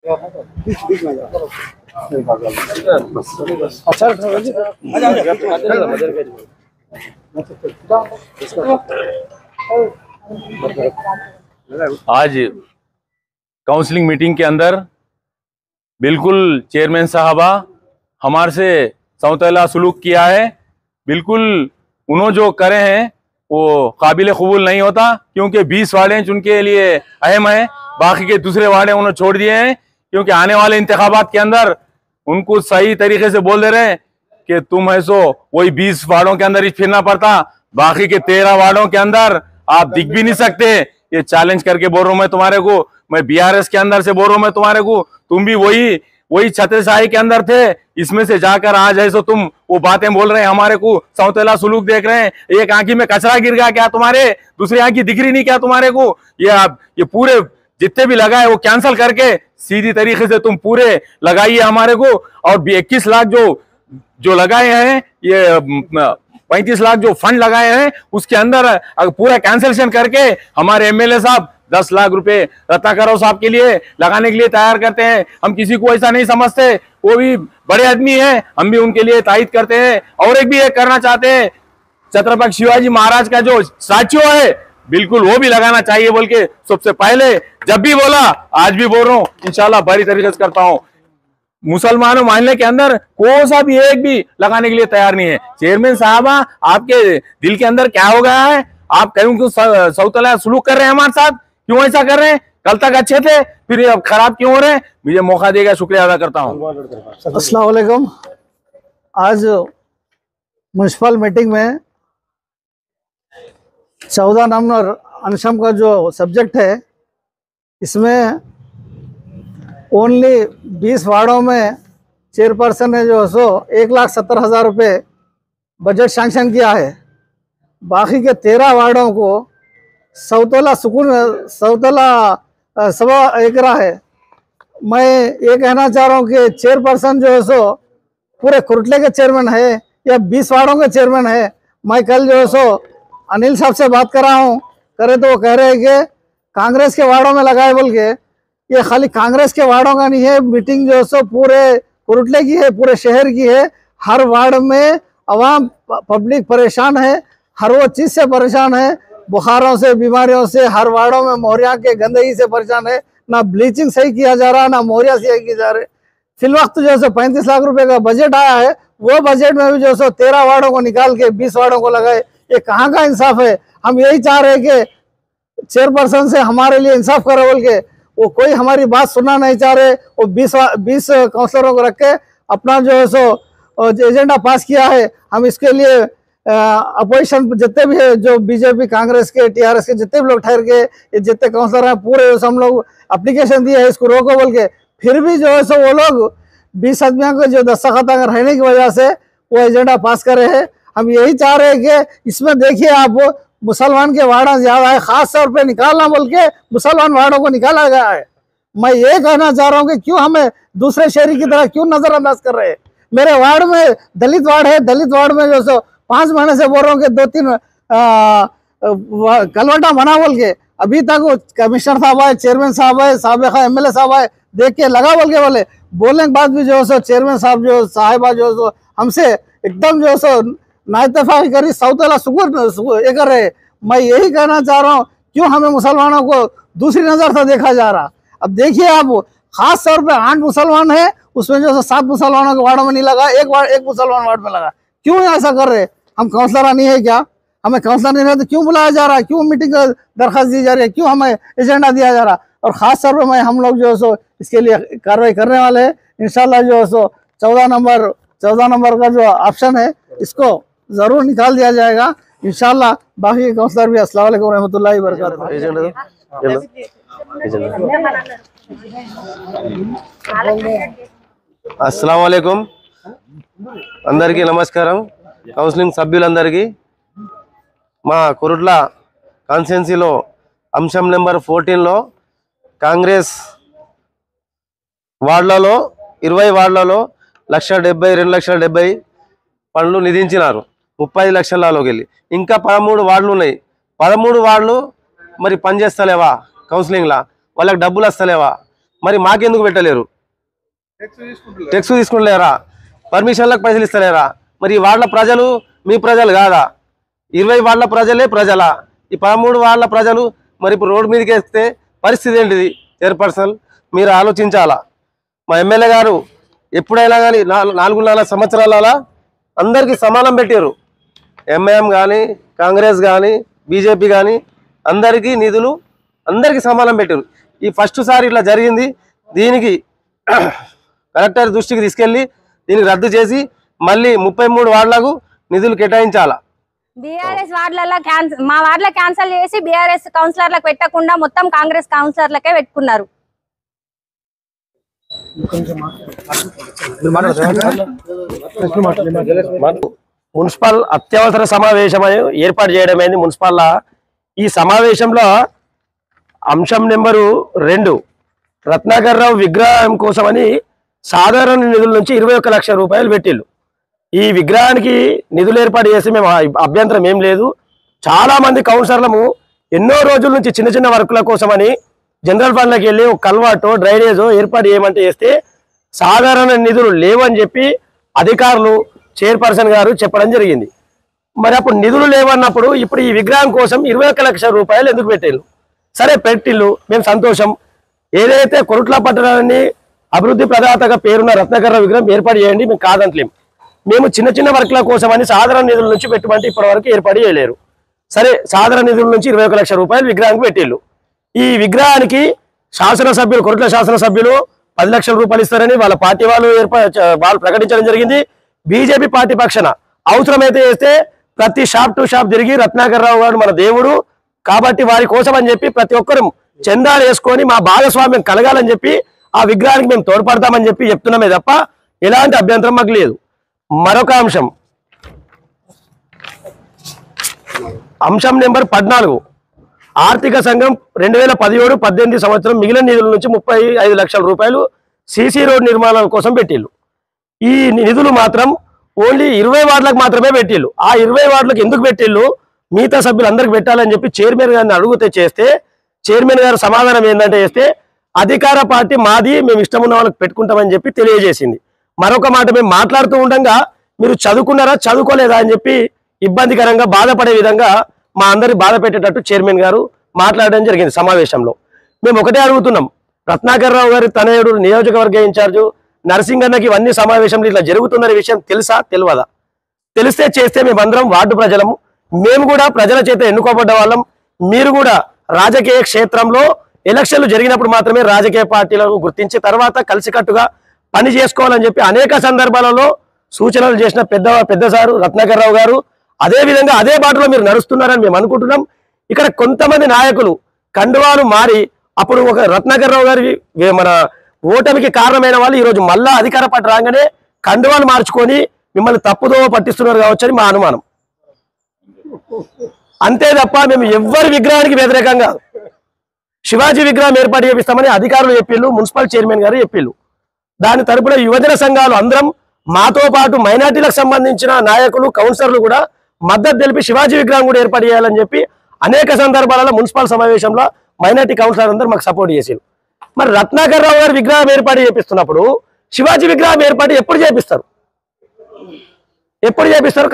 आज counselling meeting के अंदर बिल्कुल चेयरमैन साहबा हमारे से सौतेला सुलूक किया है। बिल्कुल उन्होंने जो करे हैं वो काबिल कबूल नहीं होता, क्योंकि 20 वार्डे उनके लिए अहम है, बाकी के दूसरे वार्डे उन्होंने छोड़ दिए हैं। क्योंकि आने वाले इंतखाबात के अंदर उनको सही तरीके से बोल दे रहे हैं कि तुम है सो वही 20 वार्डों के अंदर ही फिरना पड़ता, बाकी के 13 वार्डों के अंदर आप दिख भी नहीं सकते। ये चैलेंज करके बोल रहा हूं मैं तुम्हारे को, मैं बीआरएस के अंदर से बोल रहा हूं मैं तुम्हारे को, तुम भी वही छत्रछाई के अंदर थे, इसमें से जाकर आज है सो तुम वो बातें बोल रहे हैं, हमारे को सौतेला सुलूक देख रहे हैं। एक आंखी में कचरा गिर गया क्या तुम्हारे, दूसरी आंखी दिख रही नहीं क्या तुम्हारे को? ये पूरे जितने भी लगाए वो कैंसिल करके सीधी तरीके से तुम पूरे लगाइए हमारे को। और 21 लाख जो लगाए हैं, ये 35 लाख जो फंड लगाए हैं, उसके अंदर पूरा कैंसिलेशन करके हमारे एमएलए साहब 10 लाख रुपए रत्नाकरराव साहब के लिए लगाने के लिए तैयार करते हैं। हम किसी को ऐसा नहीं समझते, वो भी बड़े आदमी हैं, हम भी उनके लिए तायद करते हैं। और एक भी करना चाहते हैं, छत्रपति शिवाजी महाराज का जो स्टैच्यू है बिल्कुल वो भी लगाना चाहिए बोल के सबसे पहले जब भी बोला, आज भी बोल रहा हूँ, इंशाल्लाह बड़ी तरीके से करता हूँ। मुसलमानों मानने के अंदर कोई सा भी एक भी लगाने के लिए तैयार नहीं है। चेयरमैन साहबा आपके दिल के अंदर क्या हो गया है? आप क्यों सौतेला सुलूक कर रहे हैं हमारे साथ? क्यों ऐसा कर रहे हैं? कल तक अच्छे थे, फिर अब खराब क्यों हो रहे हैं? मुझे मौका देगा, शुक्रिया अदा करता हूँ। अस्सलाम वालेकुम। आज म्युनिसिपल मीटिंग में 14 नंबर अनशम का जो सब्जेक्ट है, इसमें ओनली 20 वार्डों में चेयरपर्सन ने जो सो 1,70,000 रुपये बजट सैंक्शन किया है। बाकी के 13 वार्डों को सौतेला सवा एकरा है। मैं ये कहना चाह रहा हूँ कि चेयरपर्सन जो है सो पूरे कुरटले के चेयरमैन है या 20 वार्डों के चेयरमैन है। मैं कल जो है सो अनिल साहब से बात कर रहा हूँ, करे तो वो कह रहे हैं कि कांग्रेस के वार्डों में लगाए बोल के। ये खाली कांग्रेस के वार्डों का नहीं है, मीटिंग जो है सो पूरे कुरटले की है, पूरे शहर की है। हर वार्ड में अवाम पब्लिक परेशान है, हर वो चीज़ से परेशान है, बुखारों से, बीमारियों से। हर वार्डों में मोहरिया के गंदगी से परेशान है, ना ब्लीचिंग सही किया जा रहा, ना मोहरिया सही किया जा रहे। फिल वक्त जो है 35 लाख रुपए का बजट आया है, वो बजट में भी जो है 13 वार्डों को निकाल के 20 वार्डों को लगाए। ये कहाँ का इंसाफ है? हम यही चाह रहे हैं कि चेयरपर्सन से हमारे लिए इंसाफ करे बोल के। वो कोई हमारी बात सुनना नहीं चाह रहे। वो 20 काउंसलरों को रख के अपना जो है सो एजेंडा पास किया है। हम इसके लिए अपोजिशन जितने भी है, जो बीजेपी, कांग्रेस के, टीआरएस के जितने भी लोग ठहर के, ये जितने काउंसलर हैं, पूरे हम लोग एप्लीकेशन दिए है इसको रोको बोल के। फिर भी जो है सो वो लोग 20 आदमियों को जो दस्तखत रहने की वजह से वो एजेंडा पास कर रहे हैं। हम यही चाह रहे हैं कि इसमें देखिए आप, मुसलमान के वार्डा ज्यादा है, खास तौर पे निकालना बोल के मुसलमान वार्डों को निकाला गया है। मैं ये कहना चाह रहा हूँ कि क्यों हमें दूसरे शहरी की तरह क्यों नजरअंदाज कर रहे हैं? मेरे वार्ड में दलित वार्ड है, दलित वार्ड में जो सो 5 महीने से बोल रहा हूँ कि 2-3 कलवटा बना बोल के। अभी तक वो कमिश्नर साहब आए, चेयरमैन साहब आए, साबिका एमएलए साहब आए, देख के लगा बोल के बोले। बोलने के बाद भी जो सो चेयरमैन साहब जो साहिबा जो सो हमसे एकदम जो सो नाइतफाकी करी, सौतेला सुकून ये कर रहे। मैं यही कहना चाह रहा हूँ, क्यों हमें मुसलमानों को दूसरी नजर से देखा जा रहा? अब देखिए आप, खास तौर पे 8 मुसलमान है, उसमें जो 7 मुसलमानों के वार्डों में नहीं लगा, एक मुसलमान वार्ड में लगा। क्यों ऐसा कर रहे? हम काउंसलर नहीं है क्या? हमें काउंसलर नहीं रहे तो क्यों बुलाया जा रहा है? क्यों मीटिंग का दरखास्त दी जा रही है? क्यों हमें एजेंडा दिया जा रहा? और खास तौर पर हम लोग जो है सो इसके लिए कार्रवाई करने वाले हैं इंशाल्लाह। जो है सो 14 नंबर का जो ऑप्शन है, इसको जरूर निकाल दिया जाएगा इंशाल्लाह। बाकी काउंसलर भी अस्सलाम वालेकुम रहमतुल्लाहि व बरकातहू। अस्सलाम वालेकुम, అందరికీ నమస్కారం। కౌన్సిలింగ్ సభ్యులందరికీ మా కురుట్ల కాన్స్టిట్యున్సీలో అంశం నెంబర్ 14లో కాంగ్రెస్ వార్డులలో 20 వార్డులలో 1,70,000 2,70,000 పనులు నిధించినారు 35 లక్షలలోకి వెళ్ళి. ఇంకా 13 వార్డులు ఉన్నాయి. 13 వార్డులు మరి పనిచేస్తలేవా? కౌన్సిలింగ్లా వాళ్ళకి డబ్బులు వస్తలేవా? మరి మాకెందుకు పెట్టలేరు? టెక్స్ తీసుకుంటలేరా? పర్మిషన్లకు పైసలు ఇస్తలేరా? మరి ఈ వార్డుల ప్రజలు మీ ప్రజలు కాదా? 20 వార్డుల ప్రజలే ప్రజలా? ఈ 13 వార్డుల ప్రజలు మరి ఇప్పుడు రోడ్డు మీదకి వేస్తే పరిస్థితి ఏంటిది? చైర్పర్సన్ మీరు ఆలోచించాలా. మా ఎమ్మెల్యే గారు ఎప్పుడైనా కానీ 4 సంవత్సరాల అందరికీ సమానం పెట్టారు. ఎంఐఎం కానీ, కాంగ్రెస్ కానీ, బీజేపీ కానీ అందరికీ నిధులు అందరికీ సమానం పెట్టారు. ఈ ఫస్ట్ సారి ఇట్లా జరిగింది. దీనికి కలెక్టర్ దృష్టికి తీసుకెళ్ళి దీనికి రద్దు చేసి మళ్ళీ 33 వార్డులకు నిధులు కేటాయించాలా. బీఆర్ఎస్ వార్డులలో మా వార్డులో క్యాన్సిల్ చేసి బీఆర్ఎస్ కౌన్సిలర్లకు పెట్టకుండా మొత్తం కాంగ్రెస్ కౌన్సిలర్లకే పెట్టుకున్నారు. మున్సిపల్ అత్యవసర సమావేశం ఏర్పాటు చేయడమైంది మున్సిపల్. ఈ సమావేశంలో అంశం నెంబరు 2 రత్నాకర్ రావు విగ్రహం కోసమని సాధారణ నిధుల నుంచి 21 లక్షల రూపాయలు పెట్టిళ్ళు. ఈ విగ్రహానికి నిధులు ఏర్పాటు చేసి మేము అభ్యంతరం ఏం లేదు. చాలా మంది కౌన్సిలర్లము ఎన్నో రోజుల నుంచి చిన్న చిన్న వర్కుల కోసమని జనరల్ ఫండ్లోకి వెళ్ళి ఒక కల్వాటో డ్రైనేజో ఏర్పాటు చేయమంటే చేస్తే సాధారణ నిధులు లేవని చెప్పి అధికారులు చైర్పర్సన్ గారు చెప్పడం జరిగింది. మరి అప్పుడు నిధులు లేవన్నప్పుడు ఇప్పుడు ఈ విగ్రహం కోసం 21 లక్షల రూపాయలు ఎందుకు పెట్టిళ్ళు? సరే పెట్టిళ్ళు, మేము సంతోషం. ఏదైతే కొరుట్ల పట్టణాన్ని అభివృద్ధి ప్రదాతగా పేరున్న రత్నాకర్ రావు విగ్రహం ఏర్పాటు చేయండి, మేము కాదంటలేం. మేము చిన్న చిన్న వర్క్ల కోసమని సాధారణ నిధుల నుంచి పెట్టుమంటే ఇప్పటి వరకు ఏర్పాటు చేయలేరు. సరే సాధారణ నిధుల నుంచి 21 లక్షల రూపాయలు విగ్రహానికి పెట్టిళ్ళు. ఈ విగ్రహానికి శాసనసభ్యులు కొరుట్ల శాసనసభ్యులు 10 లక్షల రూపాయలు ఇస్తారని వాళ్ళ పార్టీ వాళ్ళు ప్రకటించడం జరిగింది. బీజేపీ పార్టీ పక్షాన అవసరమైతే చేస్తే ప్రతి షాప్ టు షాప్ తిరిగి రత్నాకర్ రావు గారు మన దేవుడు కాబట్టి వారి కోసం అని చెప్పి ప్రతి ఒక్కరు చందాలు వేసుకొని మా భాగస్వామ్యం కలగాలని చెప్పి ఆ విగ్రహానికి మేము తోడ్పడతామని చెప్పి చెప్తున్నామే తప్ప ఎలాంటి అభ్యంతరం మాకు లేదు. మరొక అంశం నెంబర్ 14 ఆర్థిక సంఘం 2017-18 సంవత్సరం మిగిలిన నిధుల నుంచి 35 లక్షల రూపాయలు సీసీ రోడ్ నిర్మాణాల కోసం పెట్టిళ్ళు. ఈ నిధులు మాత్రం ఓన్లీ 20 వార్డులకు మాత్రమే పెట్టిళ్ళు. ఆ 20 వార్డులకు ఎందుకు పెట్టిళ్ళు? మిగతా సభ్యులందరికీ పెట్టాలని చెప్పి చైర్మన్ గారిని అడిగితే చేస్తే చైర్మన్ గారు సమాధానం ఏంటంటే చేస్తే అధికార పార్టీ మాది, మేము ఇష్టం ఉన్న వాళ్ళకి పెట్టుకుంటామని చెప్పి తెలియజేసింది. మరొక మాట మేము మాట్లాడుతూ ఉండగా మీరు చదువుకున్నారా చదువుకోలేదా అని చెప్పి ఇబ్బందికరంగా బాధపడే విధంగా మా అందరి బాధ పెట్టేటట్టు చైర్మన్ గారు మాట్లాడడం జరిగింది సమావేశంలో. మేము ఒకటే అడుగుతున్నాం, రత్నాకర్ రావు గారి తనయుడు నియోజకవర్గ ఇన్ఛార్జు నరసింగన్నకి ఇవన్నీ సమావేశంలో ఇట్లా జరుగుతుందనే విషయం తెలుసా తెలియదా? తెలిస్తే చేస్తే మేమందరం వార్డు ప్రజలము, మేము కూడా ప్రజల చేత ఎన్నుకోబడ్డ వాళ్ళం. మీరు కూడా రాజకీయ క్షేత్రంలో ఎలక్షన్లు జరిగినప్పుడు మాత్రమే రాజకీయ పార్టీలను గుర్తించి తర్వాత కలిసికట్టుగా పని చేసుకోవాలని చెప్పి అనేక సందర్భాలలో సూచనలు చేసిన పెద్ద సారు రత్నాకర్ రావు గారు. అదే విధంగా అదే బాటలో మీరు నడుస్తున్నారని మేము అనుకుంటున్నాం. ఇక్కడ కొంతమంది నాయకులు కండువాలు మారి అప్పుడు ఒక రత్నాకర్ రావు గారి మన ఓటమికి కారణమైన వాళ్ళు ఈరోజు మళ్ళా అధికార పార్టీ రాగానే కండువాలు మార్చుకొని మిమ్మల్ని తప్పుదో పట్టిస్తున్నారు కావచ్చని మా అనుమానం. అంతే తప్ప మేము ఎవ్వరి విగ్రహానికి వ్యతిరేకంగా శివాజీ విగ్రహం ఏర్పాటు చేపిస్తామని అధికారులు చెప్పిళ్ళు, మున్సిపల్ చైర్మన్ గారు చెప్పిళ్ళు. దాని తరపున యువజన సంఘాలు అందరం మాతో పాటు మైనార్టీలకు సంబంధించిన నాయకులు కౌన్సిలర్లు కూడా మద్దతు తెలిపి శివాజీ విగ్రహం కూడా ఏర్పాటు చేయాలని చెప్పి అనేక సందర్భాలలో మున్సిపల్ సమావేశంలో మైనార్టీ కౌన్సిలర్ అందరూ మాకు సపోర్ట్ చేశారు. మరి రత్నాకర్ రావు గారి విగ్రహం ఏర్పాటు చేపిస్తున్నప్పుడు శివాజీ విగ్రహం ఏర్పాటు ఎప్పుడు చేపిస్తారు?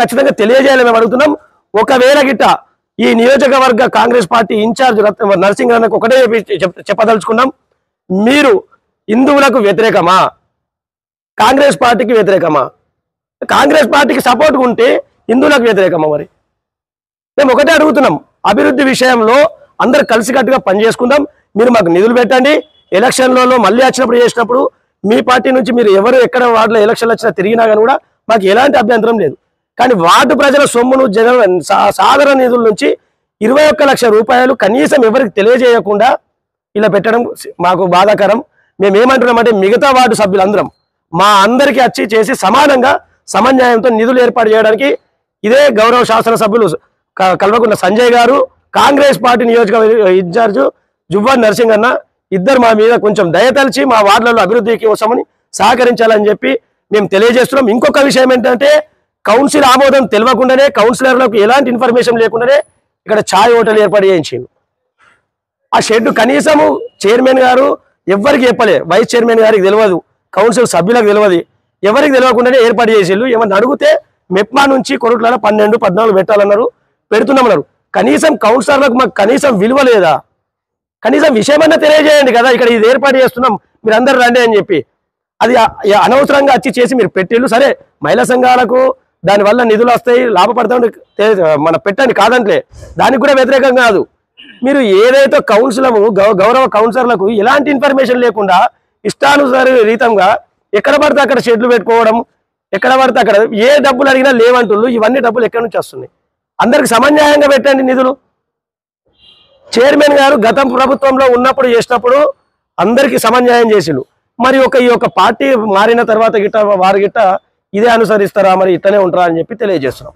ఖచ్చితంగా తెలియజేయాలని మేము అడుగుతున్నాం. ఒకవేళ గిట్ట ఈ నియోజకవర్గ కాంగ్రెస్ పార్టీ ఇన్ఛార్జ్ నరసింగన్నకు ఒకటే చెప్పదలుచుకున్నాం, మీరు హిందువులకు వ్యతిరేకమా కాంగ్రెస్ పార్టీకి వ్యతిరేకమా? కాంగ్రెస్ పార్టీకి సపోర్ట్ ఉంటే హిందువులకు వ్యతిరేకమా? మరి మేము ఒకటే అడుగుతున్నాం, అభివృద్ధి విషయంలో అందరు కలిసికట్టుగా పనిచేసుకుందాం. మీరు మాకు నిధులు పెట్టండి. ఎలక్షన్లలో మళ్ళీ వచ్చినప్పుడు చేసినప్పుడు మీ పార్టీ నుంచి మీరు ఎవరు ఎక్కడ వార్డులో ఎలక్షన్లు వచ్చినా తిరిగినా కానీ కూడా మాకు ఎలాంటి అభ్యంతరం లేదు. కానీ వార్డు ప్రజల సొమ్మును సాధారణ నిధుల నుంచి 21 లక్షల రూపాయలు కనీసం ఎవరికి తెలియజేయకుండా ఇలా పెట్టడం మాకు బాధాకరం. మేము ఏమంటున్నామంటే మిగతా వార్డు సభ్యులందరం మా అందరికీ వచ్చి చేసి సమానంగా సమన్యాయంతో నిధులు ఏర్పాటు చేయడానికి ఇదే గౌరవ శాసనసభ్యులు కల్వకుంట్ల సంజయ్ గారు, కాంగ్రెస్ పార్టీ నియోజకవర్గ ఇన్ఛార్జు జువ్వన్ నరసింగన్న ఇద్దరు మా మీద కొంచెం దయతలిచి మా వార్డులలో అభివృద్ధికి కోసమని సహకరించాలని చెప్పి మేము తెలియజేస్తున్నాం. ఇంకొక విషయం ఏంటంటే కౌన్సిల్ ఆమోదం తెలియకుండానే కౌన్సిలర్లకు ఎలాంటి ఇన్ఫర్మేషన్ లేకుండానే ఇక్కడ ఛాయ్ హోటల్ ఏర్పాటు చేయించింది. ఆ షెడ్ కనీసము చైర్మన్ గారు ఎవరికి చెప్పలే, వైస్ చైర్మన్ గారికి తెలియదు, కౌన్సిల్ సభ్యులకు తెలియదు, ఎవరికి తెలియకుండానే ఏర్పాటు చేసేళ్ళు. ఏమన్నా అడిగితే మెప్మా నుంచి కొరుట్లలో 12, 14 పెట్టాలన్నారు, పెడుతున్నామన్నారు. కనీసం కౌన్సిలర్లకు మాకు కనీసం విలువ లేదా? కనీసం విషయమన్నా తెలియజేయండి కదా, ఇక్కడ ఇది ఏర్పాటు చేస్తున్నాం మీరు అందరు రండి అని చెప్పి. అది అనవసరంగా వచ్చి చేసి మీరు పెట్టిళ్ళు. సరే మహిళా సంఘాలకు దానివల్ల నిధులు వస్తాయి, లాభపడతాం మన పెట్టండి కాదంటే, దానికి కూడా వ్యతిరేకం కాదు. మీరు ఏదైతే గౌరవ కౌన్సిలర్లకు ఎలాంటి ఇన్ఫర్మేషన్ లేకుండా ఇష్టానుసార రీతంగా ఎక్కడ పడితే అక్కడ షెడ్లు పెట్టుకోవడం, ఎక్కడ పడితే అక్కడ ఏ డబ్బులు అడిగినా లేవంటుళ్ళు. ఇవన్నీ డబ్బులు ఎక్కడి నుంచి వస్తున్నాయి? అందరికి సమన్యాయంగా పెట్టండి నిధులు. చైర్మన్ గారు గత ప్రభుత్వంలో ఉన్నప్పుడు చేసినప్పుడు అందరికి సమన్యాయం చేసిండు. మరి ఈ యొక్క పార్టీ మారిన తర్వాత గిట్ట వారు గిట్ట ఇదే అనుసరిస్తారా, మరి ఇట్లనే ఉంటారా అని చెప్పి తెలియజేస్తున్నాం.